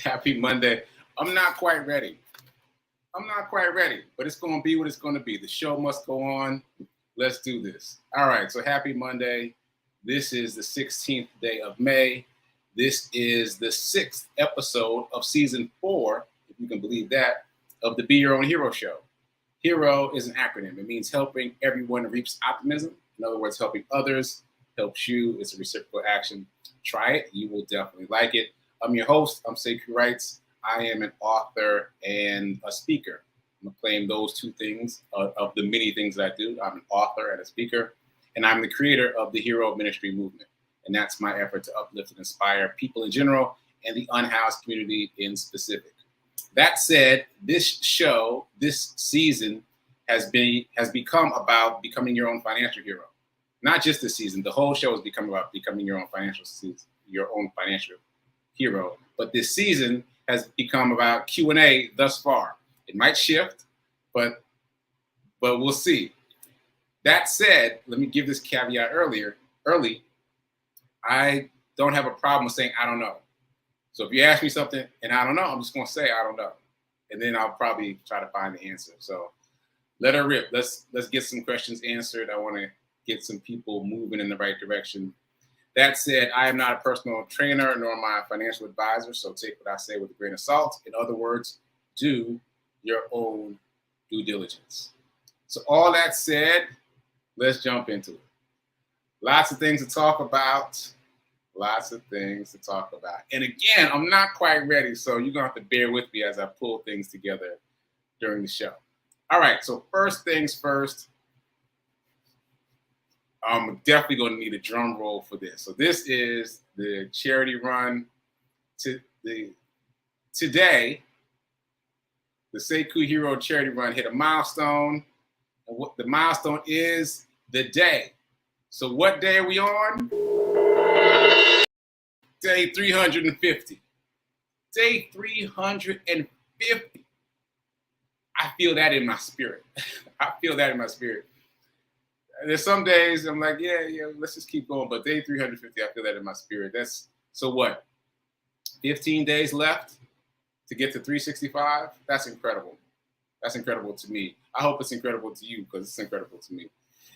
Happy Monday. I'm not quite ready. But it's going to be what it's going to be. The show must go on. Let's do this. All right, so happy Monday. This is the 16th day of May. This is the 6th episode of season 4, if you can believe that, of the Be Your Own Hero show. HERO is an acronym. It means helping everyone reaps optimism. In other words, helping others helps you. It's a reciprocal action. Try it. You will definitely like it. I'm your host. I'm sekouwrites. I am an author and a speaker. I'm going to claim those two things of the many things that I do. I'm an author and a speaker, and I'm the creator of the Hero Ministry movement. And that's my effort to uplift and inspire people in general and the unhoused community in specific. That said, this show, this season, has become about becoming your own financial hero. Not just this season. The whole show has become about becoming your own financial hero. But this season has become about Q&A thus far. It might shift, but we'll see. That said, let me give this caveat early. I don't have a problem with saying I don't know. So if you ask me something and I don't know, I'm just going to say I don't know. And then I'll probably try to find the answer. So let her rip. Let's get some questions answered. I want to get some people moving in the right direction. That said, I am not a personal trainer nor am I a financial advisor, so take what I say with a grain of salt. In other words, do your own due diligence. So all that said, let's jump into it. Lots of things to talk about. And again, I'm not quite ready, so you're going to have to bear with me as I pull things together during the show. All right, so first things first. I'm definitely going to need a drum roll for this. So this is the charity run. Today, the Sekou Hero charity run hit a milestone. And what the milestone is the day. So what day are we on? Day 350. Day 350. I feel that in my spirit. There's some days I'm like, yeah, let's just keep going. But day 350, I feel that in my spirit. That's, so what, 15 days left to get to 365? That's incredible. That's incredible to me. I hope it's incredible to you because it's incredible to me.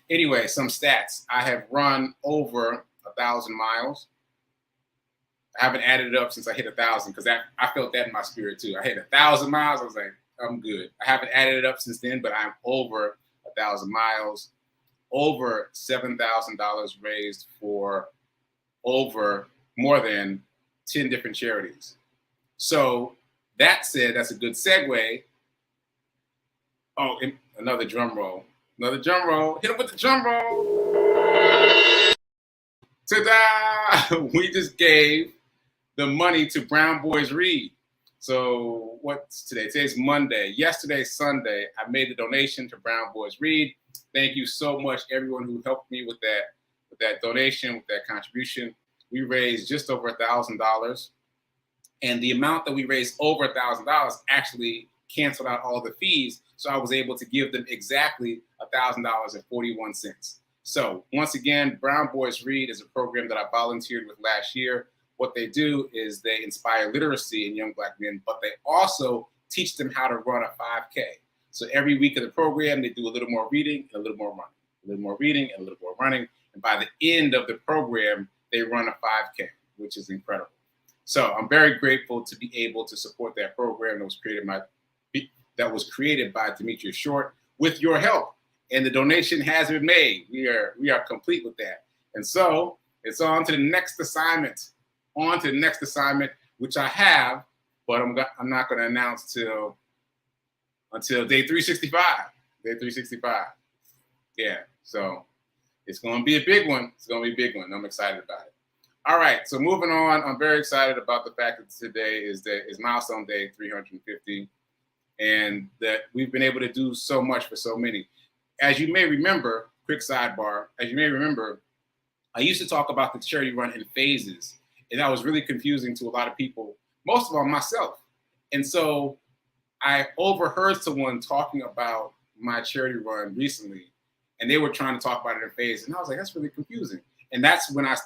Anyway, some stats. I have run over 1,000 miles. I haven't added it up since I hit 1,000 because I felt that in my spirit too. I hit 1,000 miles. I was like, I'm good. I haven't added it up since then, but I'm over 1,000 miles. Over $7,000 raised for more than 10 different charities. So that said, that's a good segue. Oh, another drum roll. Hit him with the drum roll. Ta-da! We just gave the money to Brown Boys Read. So what's today? Today's Monday. Yesterday, Sunday, I made the donation to Brown Boys Read. Thank you so much, everyone who helped me with that donation, with that contribution. We raised just over $1,000, and the amount that we raised over $1,000 actually canceled out all the fees. So I was able to give them exactly $1,000.41. So once again, Brown Boys Read is a program that I volunteered with last year. What they do is they inspire literacy in young Black men, but they also teach them how to run a 5K. So every week of the program, they do a little more reading and a little more running, a little more reading and a little more running. And by the end of the program, they run a 5K, which is incredible. So I'm very grateful to be able to support that program that was created by Demetrius Short with your help. And the donation has been made. We are complete with that. And so it's on to the next assignment. Which I have, but I'm not going to announce until day 365. Yeah, so it's going to be a big one. I'm excited about it. All right, so moving on, I'm very excited about the fact that today is milestone day 350, and that we've been able to do so much for so many. As you may remember, quick sidebar, I used to talk about the charity run in phases, and that was really confusing to a lot of people, most of all myself. And so I overheard someone talking about my charity run recently, and they were trying to talk about it in phases, and I was like, that's really confusing. And that's when I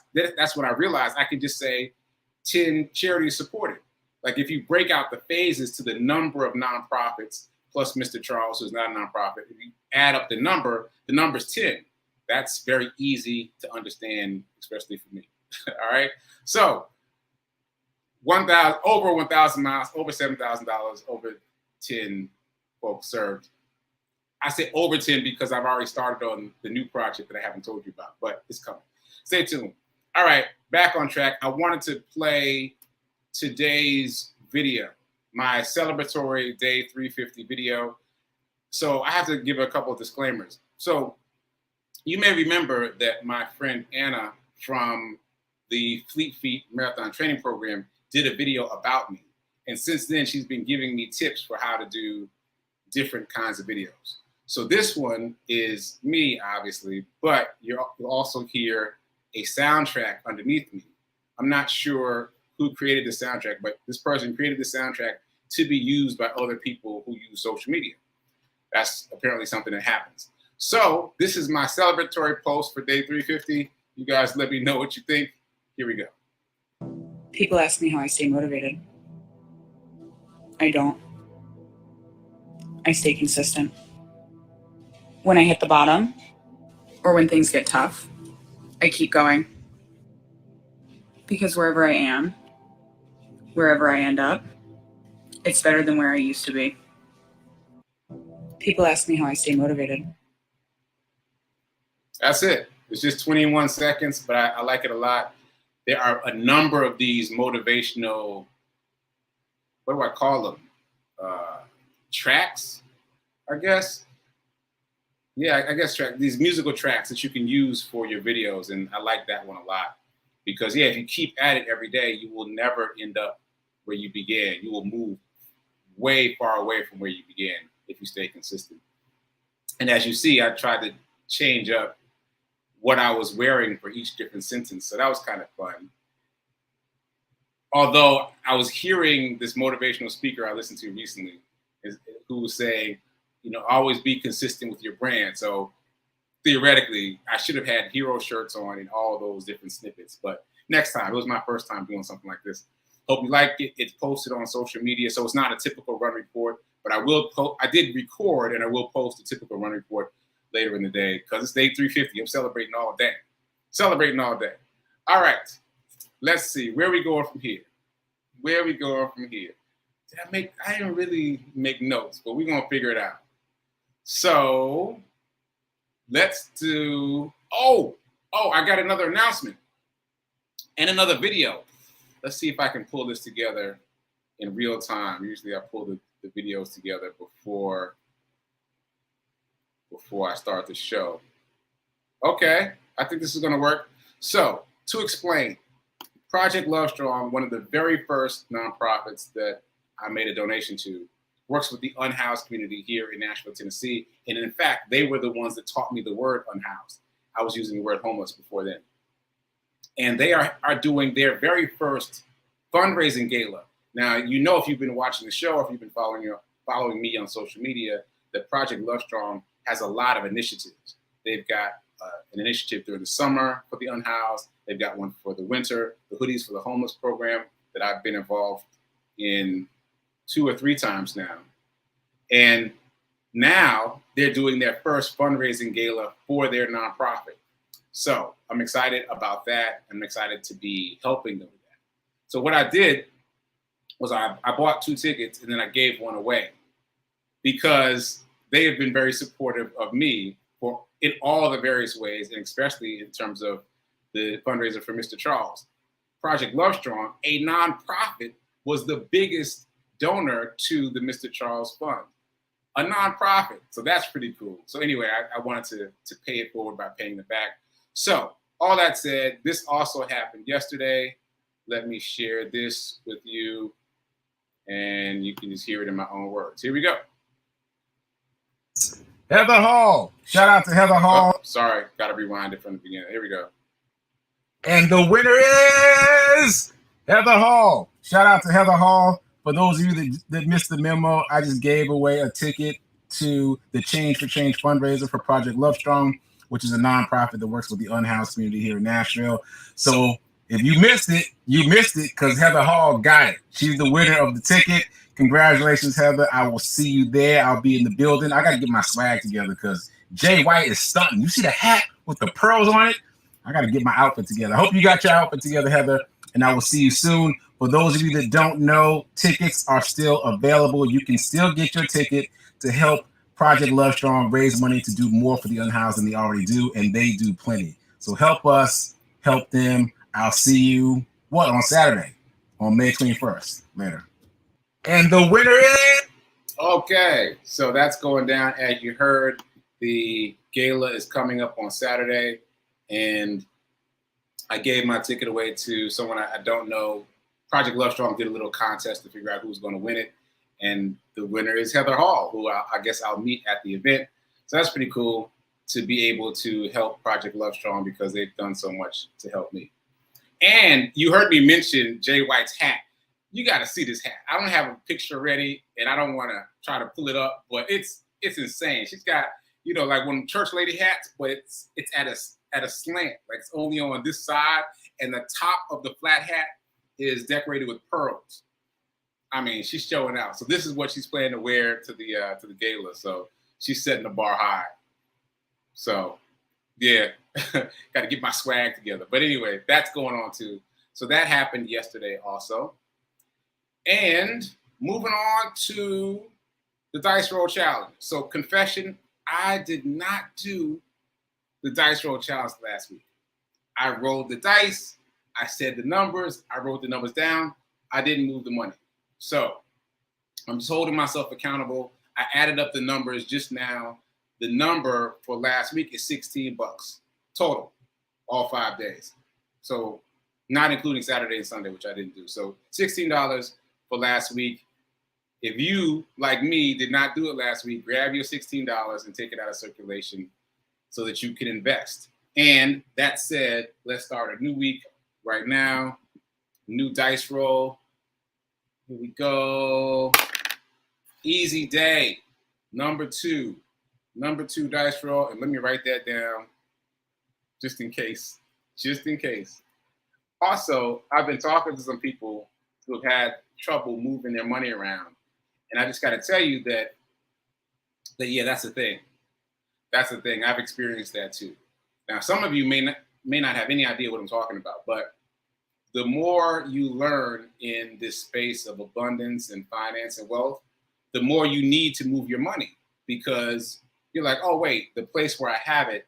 realized I could just say 10 charities supported. Like if you break out the phases to the number of nonprofits plus Mr. Charles, who's not a nonprofit, if you add up the number's 10. That's very easy to understand, especially for me. All right. So 1,000 over 1,000 miles, over $7,000, over 10 folks served. I say over 10 because I've already started on the new project that I haven't told you about, but it's coming. Stay tuned. All right, back on track. I wanted to play today's video, my celebratory day 350 video. So I have to give a couple of disclaimers. So you may remember that my friend Anna from the Fleet Feet Marathon Training Program did a video about me. And since then, she's been giving me tips for how to do different kinds of videos. So this one is me, obviously, but you'll also hear a soundtrack underneath me. I'm not sure who created the soundtrack, but this person created the soundtrack to be used by other people who use social media. That's apparently something that happens. So this is my celebratory post for day 350. You guys let me know what you think. Here we go. People ask me how I stay motivated. I don't. I stay consistent. When I hit the bottom or when things get tough, I keep going. Because wherever I am, wherever I end up, it's better than where I used to be. People ask me how I stay motivated. That's it. It's just 21 seconds, but I like it a lot. There are a number of these motivational, what do I call them? Tracks, I guess. Yeah, I guess these musical tracks that you can use for your videos. And I like that one a lot because, yeah, if you keep at it every day, you will never end up where you began. You will move way far away from where you began if you stay consistent. And as you see, I tried to change up what I was wearing for each different sentence. So that was kind of fun. Although I was hearing this motivational speaker I listened to recently who was saying, always be consistent with your brand. So theoretically, I should have had hero shirts on in all those different snippets. But next time, it was my first time doing something like this. Hope you liked it. It's posted on social media. So it's not a typical run report, but I did record and I will post a typical run report later in the day because it's day 350. I'm celebrating all day. All right. Let's see. Where are we going from here? I didn't really make notes, but we're going to figure it out. So let's do, I got another announcement and another video. Let's see if I can pull this together in real time. Usually I pull the videos together before I start the show. Okay, I think this is going to work. So to explain, Project Love Strong, one of the very first nonprofits that I made a donation to, works with the unhoused community here in Nashville, Tennessee. And in fact, they were the ones that taught me the word unhoused. I was using the word homeless before then. And they are doing their very first fundraising gala. Now, if you've been watching the show, or if you've been following me on social media, that Project Love Strong has a lot of initiatives. They've got an initiative during the summer for the unhoused. They've got one for the winter, the Hoodies for the Homeless program that I've been involved in 2 or 3 times now. And now they're doing their first fundraising gala for their nonprofit. So I'm excited about that. I'm excited to be helping them with that. So what I did was I bought 2 tickets and then I gave one away because they have been very supportive of me in all the various ways, and especially in terms of the fundraiser for Mr. Charles. Project Love Strong, a nonprofit, was the biggest donor to the Mr. Charles Fund, a nonprofit. So that's pretty cool. So anyway, I wanted to pay it forward by paying it back. So all that said, this also happened yesterday. Let me share this with you and you can just hear it in my own words. Here we go. Heather Hall. Shout out to Heather Hall. Oh, sorry, got to rewind it from the beginning. Here we go. And the winner is Heather Hall. Shout out to Heather Hall. For those of you that missed the memo, I just gave away a ticket to the Change for Change fundraiser for Project Love Strong, which is a nonprofit that works with the unhoused community here in Nashville. So If you missed it, you missed it because Heather Hall got it. She's the winner of the ticket. Congratulations, Heather. I will see you there. I'll be in the building. I got to get my swag together because Jay White is stunting. You see the hat with the pearls on it? I got to get my outfit together. I hope you got your outfit together, Heather, and I will see you soon. For those of you that don't know, tickets are still available. You can still get your ticket to help Project Love Strong raise money to do more for the unhoused than they already do, and they do plenty. So help us, help them. I'll see you, on Saturday, on May 21st. Later. And the winner is... Okay, so that's going down. As you heard, the gala is coming up on Saturday, and I gave my ticket away to someone I don't know. Project Love Strong did a little contest to figure out who's going to win it, and the winner is Heather Hall, who I guess I'll meet at the event. So that's pretty cool to be able to help Project Love Strong because they've done so much to help me. And you heard me mention Jay White's hat. You got to see this hat. I don't have a picture ready, and I don't want to try to pull it up, but it's insane. She's got, like one church lady hats, but it's at a slant. Like it's only on this side, and the top of the flat hat is decorated with pearls. I mean, she's showing out. So this is what she's planning to wear to the gala. So she's setting the bar high. So yeah, got to get my swag together. But anyway, that's going on too. So that happened yesterday also. And moving on to the dice roll challenge. So confession, I did not do the dice roll challenge last week. I rolled the dice. I said the numbers. I wrote the numbers down. I didn't move the money. So I'm just holding myself accountable. I added up the numbers just now. The number for last week is $16 total, all 5 days. So not including Saturday and Sunday, which I didn't do. So $16 for last week. If you, like me, did not do it last week, grab your $16 and take it out of circulation so that you can invest. And that said, let's start a new week right now. New dice roll. Here we go. Easy day. Number two dice roll. And let me write that down just in case. Also, I've been talking to some people who have had trouble moving their money around. And I just got to tell you that yeah, that's the thing. That's the thing. I've experienced that too. Now, some of you may not have any idea what I'm talking about, but the more you learn in this space of abundance and finance and wealth, the more you need to move your money because you're like, oh, wait, the place where I have it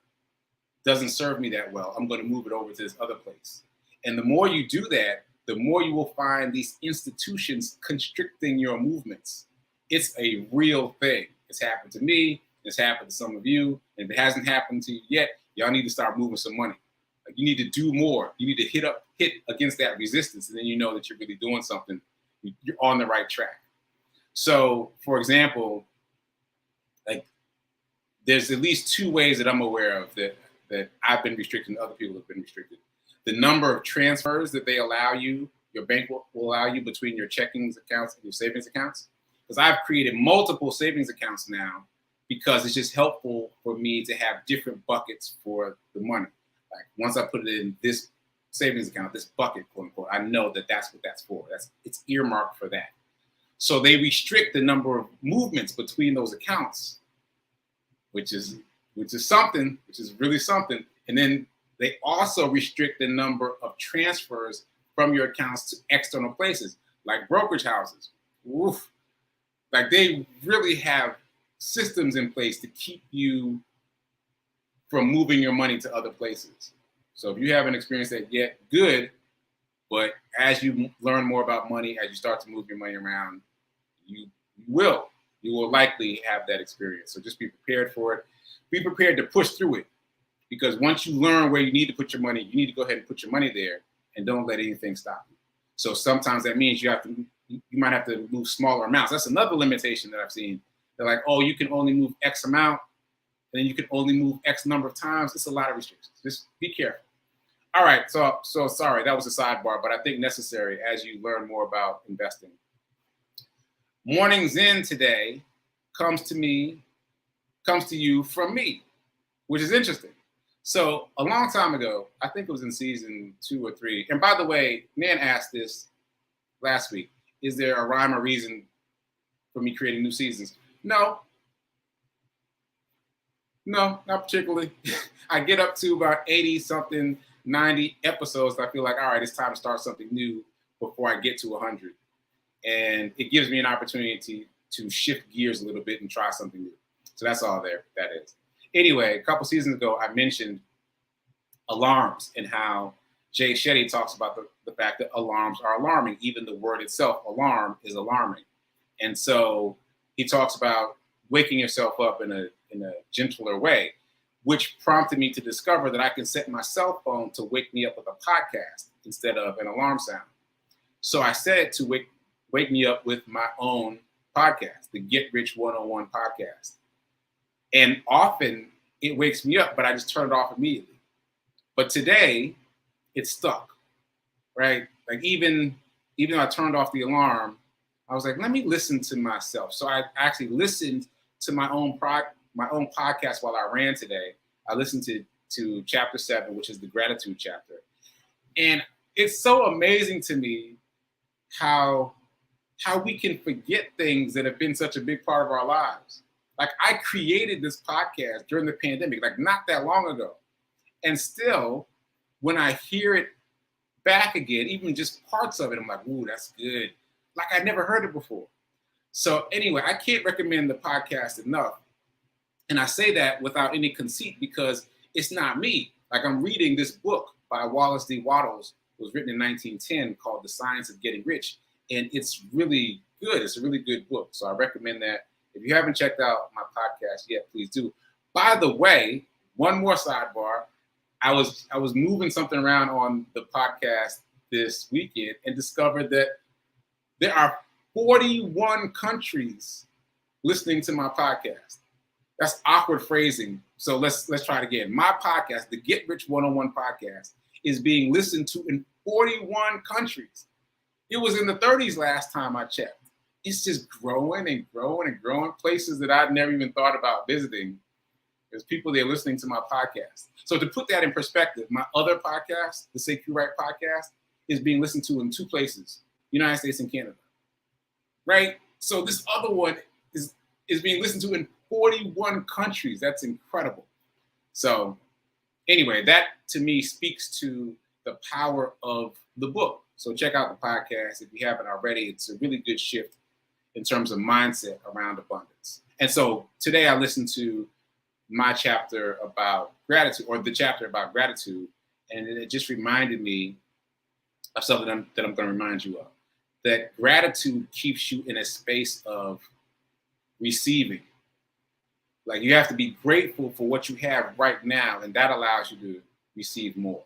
doesn't serve me that well. I'm going to move it over to this other place. And the more you do that, the more you will find these institutions constricting your movements. It's a real thing. It's happened to me. It's happened to some of you. And if it hasn't happened to you yet, y'all need to start moving some money. Like you need to do more. You need to hit against that resistance. And then you know that you're really doing something. You're on the right track. So, for example, like there's at least 2 ways that I'm aware of that I've been restricted and other people have been restricted. The number of transfers that they allow you, your bank will allow you between your checking accounts and your savings accounts. Because I've created multiple savings accounts now because it's just helpful for me to have different buckets for the money. Like once I put it in this savings account, this bucket, quote unquote, I know that that's what that's for. It's earmarked for that. So they restrict the number of movements between those accounts, which is really something. And then they also restrict the number of transfers from your accounts to external places, like brokerage houses. Oof. Like they really have systems in place to keep you from moving your money to other places. So if you haven't experienced that yet, good. But as you learn more about money, as you start to move your money around, you will likely have that experience. So just be prepared for it. Be prepared to push through it. Because once you learn where you need to put your money, you need to go ahead and put your money there and don't let anything stop you. So sometimes that means you might have to move smaller amounts. That's another limitation that I've seen. They're like, oh, you can only move X amount, and then you can only move X number of times. It's a lot of restrictions. Just be careful. All right, so sorry, that was a sidebar, but I think necessary as you learn more about investing. Morning Zen today comes to you from me, which is interesting. So a long time ago, I think it was in season 2 or 3. And by the way, Nan asked this last week. Is there a rhyme or reason for me creating new seasons? No, not particularly. I get up to about 80 something, 90 episodes. I feel like, all right, it's time to start something new before I get to 100. And it gives me an opportunity to shift gears a little bit and try something new. So that's all that is. Anyway, a couple seasons ago, I mentioned alarms and how Jay Shetty talks about the fact that alarms are alarming. Even the word itself, alarm, is alarming. And so he talks about waking yourself up in a gentler way, which prompted me to discover that I can set my cell phone to wake me up with a podcast instead of an alarm sound. So I said to wake me up with my own podcast, the Get Rich 101 podcast. And often it wakes me up, but I just turn it off immediately. But today it's stuck, right? Like even though I turned off the alarm, I was like, let me listen to myself. So I actually listened to my own podcast while I ran today. I listened to chapter 7, which is the gratitude chapter. And it's so amazing to me how we can forget things that have been such a big part of our lives. Like, I created this podcast during the pandemic, like not that long ago. And still, when I hear it back again, even just parts of it, I'm like, ooh, that's good. Like, I never heard it before. So anyway, I can't recommend the podcast enough. And I say that without any conceit because it's not me. Like, I'm reading this book by Wallace D. Wattles. It was written in 1910 called The Science of Getting Rich. And it's really good. It's a really good book. So I recommend that. If you haven't checked out my podcast yet, please do. By the way, one more sidebar. I was moving something around on the podcast this weekend and discovered that there are 41 countries listening to my podcast. That's awkward phrasing. So let's try it again. My podcast, the Get Rich 101 podcast, is being listened to in 41 countries. It was in the 30s last time I checked. It's just growing and growing and growing. Places that I'd never even thought about visiting. There's people there listening to my podcast. So to put that in perspective, my other podcast, the Sekou podcast, is being listened to in 2 places, United States and Canada. Right? So this other one is being listened to in 41 countries. That's incredible. So anyway, that to me speaks to the power of the book. So check out the podcast if you haven't already. It's a really good shift in terms of mindset around abundance. And so today I listened to my chapter about gratitude, or the chapter about gratitude, and it just reminded me of something that I'm going to remind you of. That gratitude keeps you in a space of receiving. Like, you have to be grateful for what you have right now, and that allows you to receive more.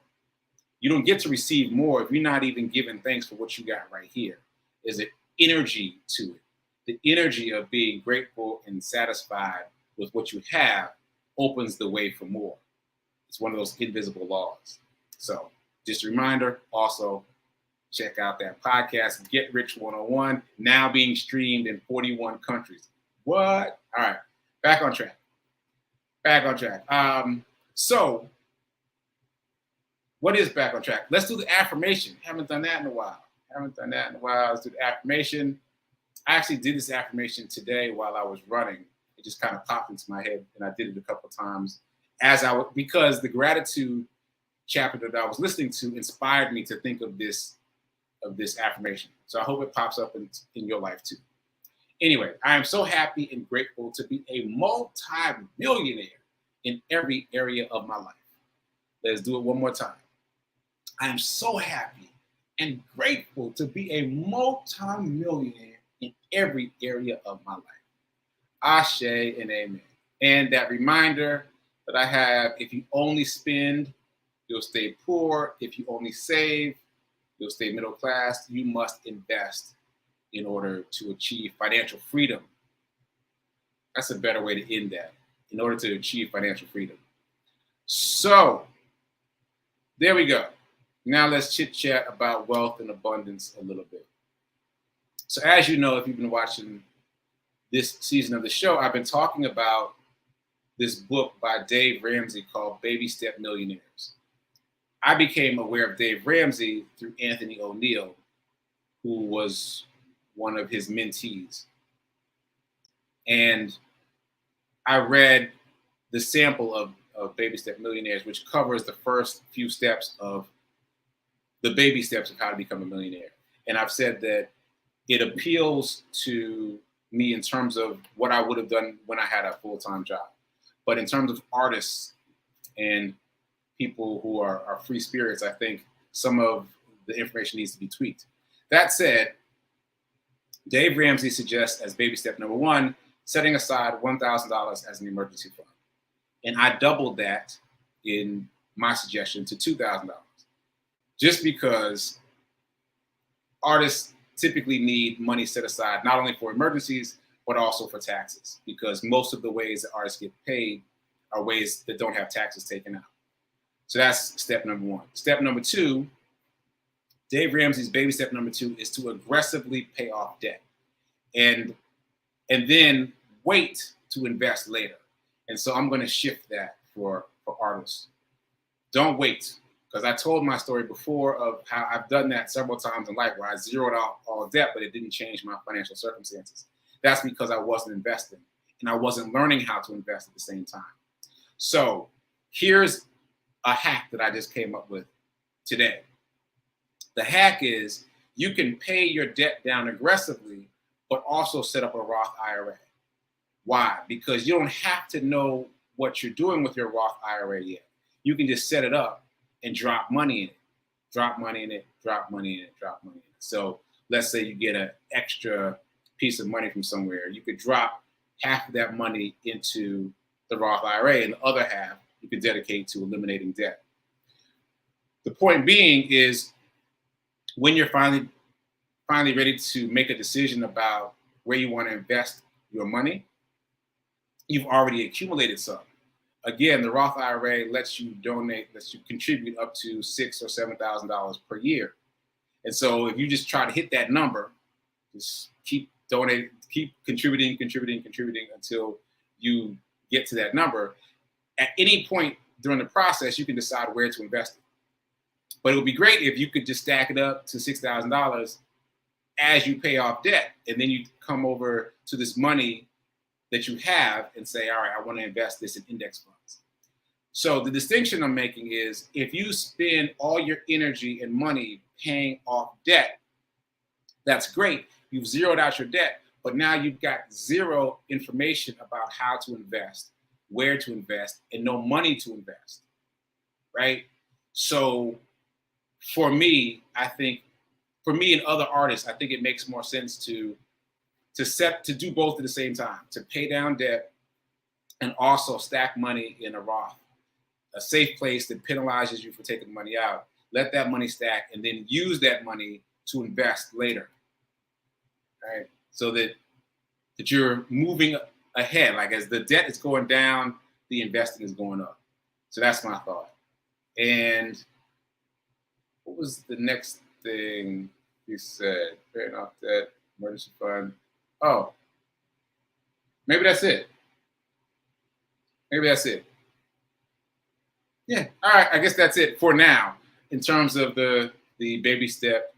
You don't get to receive more if you're not even giving thanks for what you got right here. There's an energy to it. The energy of being grateful and satisfied with what you have opens the way for more. It's one of those invisible laws. So just a reminder, also check out that podcast, Get Rich 101, now being streamed in 41 countries. What? All right, back on track. So what is back on track? Let's do the affirmation. Haven't done that in a while. Let's do the affirmation. I actually did this affirmation today while I was running. It just kind of popped into my head, and I did it a couple of times because the gratitude chapter that I was listening to inspired me to think of this affirmation. So I hope it pops up in your life too. Anyway, I am so happy and grateful to be a multi-millionaire in every area of my life. Let's do it one more time. I am so happy and grateful to be a multi-millionaire in every area of my life. Ashe and amen. And that reminder that I have, if you only spend, you'll stay poor. If you only save, you'll stay middle class. You must invest in order to achieve financial freedom. That's a better way to end that. In order to achieve financial freedom. So, there we go. Now let's chit chat about wealth and abundance a little bit. So as you know, if you've been watching this season of the show, I've been talking about this book by Dave Ramsey called Baby Step Millionaires. I became aware of Dave Ramsey through Anthony O'Neill, who was one of his mentees. And I read the sample of Baby Step Millionaires, which covers the first few steps of the baby steps of how to become a millionaire. And I've said that it appeals to me in terms of what I would have done when I had a full-time job. But in terms of artists and people who are free spirits, I think some of the information needs to be tweaked. That said, Dave Ramsey suggests as baby step number 1, setting aside $1,000 as an emergency fund. And I doubled that in my suggestion to $2,000, just because artists typically need money set aside not only for emergencies, but also for taxes, because most of the ways that artists get paid are ways that don't have taxes taken out. So that's step number 1. Step number 2, Dave Ramsey's baby step number 2 is to aggressively pay off debt and then wait to invest later. And so I'm going to shift that for artists. Don't wait, because I told my story before of how I've done that several times in life where I zeroed out all debt, but it didn't change my financial circumstances. That's because I wasn't investing and I wasn't learning how to invest at the same time. So here's a hack that I just came up with today. The hack is you can pay your debt down aggressively, but also set up a Roth IRA. Why? Because you don't have to know what you're doing with your Roth IRA yet. You can just set it up and drop money in it, drop money in it, drop money in it, drop money in it. So let's say you get an extra piece of money from somewhere. You could drop half of that money into the Roth IRA and the other half you could dedicate to eliminating debt. The point being is when you're finally ready to make a decision about where you want to invest your money, you've already accumulated some. Again, the Roth IRA lets you contribute up to $6,000 or $7,000 per year. And so if you just try to hit that number, just keep donating, keep contributing until you get to that number. At any point during the process, you can decide where to invest it. But it would be great if you could just stack it up to $6,000 as you pay off debt. And then you come over to this money that you have and say, all right, I want to invest this in index funds. So the distinction I'm making is if you spend all your energy and money paying off debt, that's great. You've zeroed out your debt, but now you've got zero information about how to invest, where to invest, and no money to invest, right? So for me, and other artists, I think it makes more sense to do both at the same time, to pay down debt and also stack money in a Roth, a safe place that penalizes you for taking money out. Let that money stack and then use that money to invest later, right? So that you're moving ahead. Like as the debt is going down, the investing is going up. So that's my thought. And what was the next thing you said? Paying off debt, emergency fund. Oh, maybe that's it. Yeah, all right, I guess that's it for now in terms of the baby steps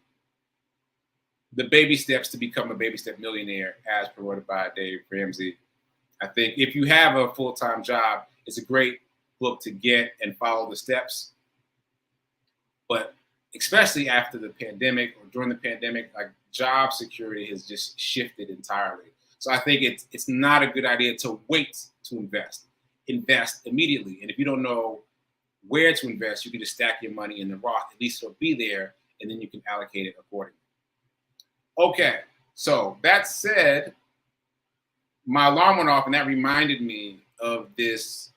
to become a baby step millionaire as promoted by Dave Ramsey. I think if you have a full-time job, it's a great book to get and follow the steps. But especially after the pandemic or during the pandemic, like job security has just shifted entirely. So I think it's not a good idea to wait to invest. Invest immediately. And if you don't know where to invest, you can just stack your money in the Roth. At least it'll be there, and then you can allocate it accordingly. Okay, so that said, my alarm went off, and that reminded me of this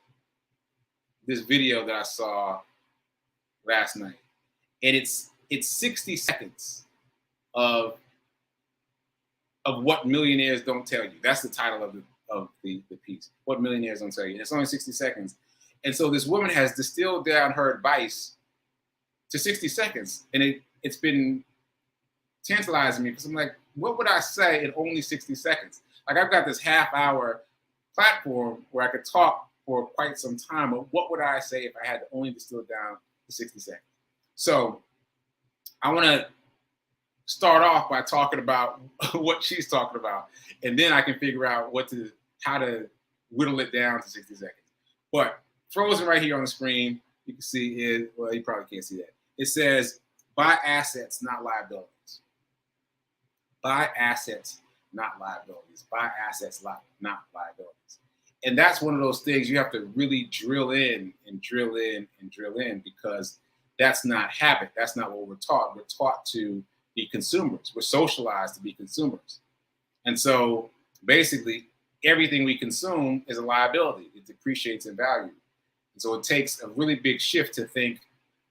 video that I saw last night. And it's 60 seconds of what millionaires don't tell you. That's the title of the piece. What millionaires don't tell you. And it's only 60 seconds. And so this woman has distilled down her advice to 60 seconds. And it's been tantalizing me because I'm like, what would I say in only 60 seconds? Like I've got this half-hour platform where I could talk for quite some time, but what would I say if I had to only distill it down to 60 seconds? So I want to start off by talking about what she's talking about, and then I can figure out how to whittle it down to 60 seconds. But frozen right here on the screen, you can see it. Well, you probably can't see that. It says, buy assets, not liabilities. Buy assets, not liabilities. Buy assets, not liabilities. And that's one of those things you have to really drill in and drill in and drill in, because that's not habit. That's not what we're taught. We're taught to be consumers. We're socialized to be consumers. And so basically everything we consume is a liability. It depreciates in value. And so it takes a really big shift to think,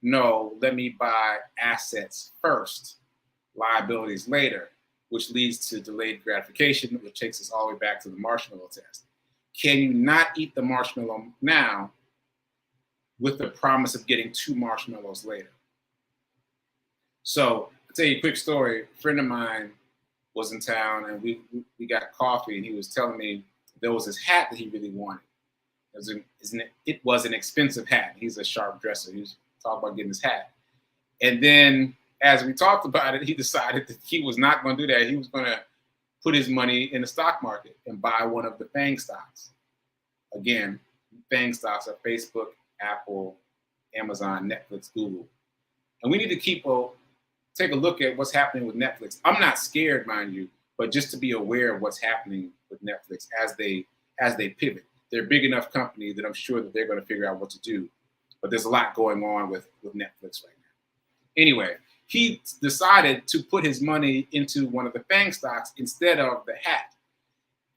no, let me buy assets first, liabilities later, which leads to delayed gratification, which takes us all the way back to the marshmallow test. Can you not eat the marshmallow now with the promise of getting 2 marshmallows later? So I'll tell you a quick story. A friend of mine was in town, and we got coffee, and he was telling me there was this hat that he really wanted. It was an expensive hat. He's a sharp dresser. He was talking about getting his hat. And then as we talked about it, he decided that he was not going to do that. He was going to put his money in the stock market and buy one of the FANG stocks. Again, FANG stocks are Facebook, Apple, Amazon, Netflix, Google. And we need to take a look at what's happening with Netflix. I'm not scared, mind you, but just to be aware of what's happening with Netflix as they pivot. They're a big enough company that I'm sure that they're going to figure out what to do. But there's a lot going on with Netflix right now. Anyway, he decided to put his money into one of the FANG stocks instead of the hat.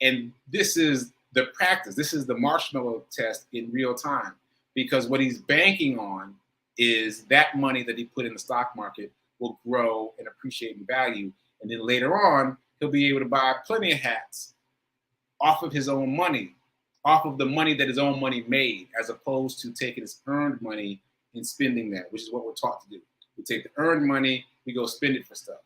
And this is the practice. This is the marshmallow test in real time, because what he's banking on is that money that he put in the stock market will grow and appreciate in value. And then later on, he'll be able to buy plenty of hats off of his own money, off of the money that his own money made, as opposed to taking his earned money and spending that, which is what we're taught to do. We take the earned money, we go spend it for stuff.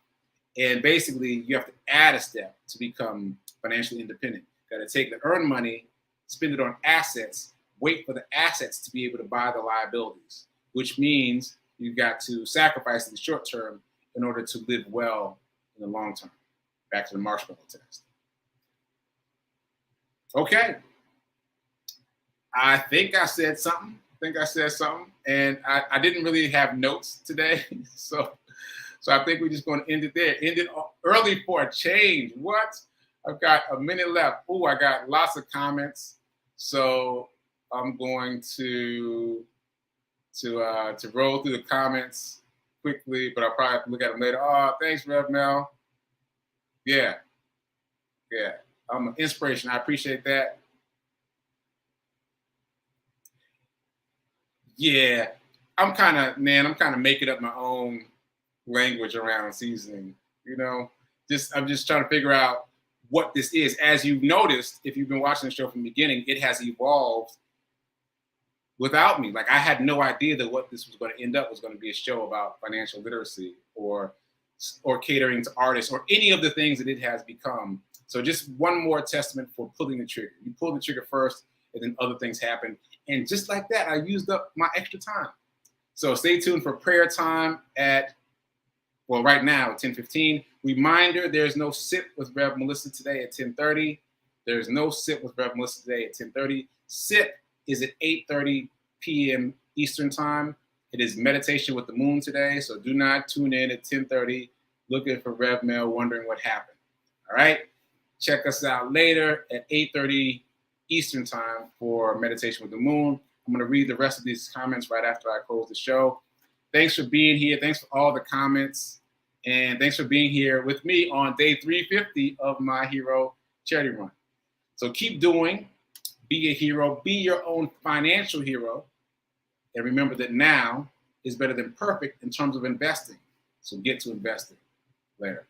And basically, you have to add a step to become financially independent. You got to take the earned money, spend it on assets, wait for the assets to be able to buy the liabilities, which means you've got to sacrifice in the short term in order to live well in the long term. Back to the marshmallow test. Okay. I think I said something. And I didn't really have notes today. So I think we're just going to end it there. End it early for a change. What? I've got a minute left. Oh, I got lots of comments. So I'm going to roll through the comments quickly, but I'll probably have to look at them later. Oh, thanks, Rev Mel. Yeah. I'm an inspiration. I appreciate that. Yeah, I'm kind of making up my own language around seasoning, I'm just trying to figure out what this is. As you've noticed, if you've been watching the show from the beginning, it has evolved without me. Like, I had no idea that what this was going to end up was going to be a show about financial literacy or catering to artists or any of the things that it has become. So just one more testament for pulling the trigger. You pull the trigger first, and then other things happen. And just like that, I used up my extra time. So stay tuned for prayer time right now at 10:15. Reminder, there's no sip with Rev Melissa today at 10:30. There's no sip with Rev Melissa today at 10:30. Sip is at 8:30 p.m. Eastern time. It is meditation with the moon today. So do not tune in at 10:30 looking for Rev Mel, wondering what happened. All right. Check us out later at 8:30 Eastern time for meditation with the moon. I'm going to read the rest of these comments right after I close the show. Thanks for being here. Thanks for all the comments. And thanks for being here with me on day 350 of my hero charity run. So keep doing, be a hero, be your own financial hero. And remember that now is better than perfect in terms of investing. So get to investing. Later.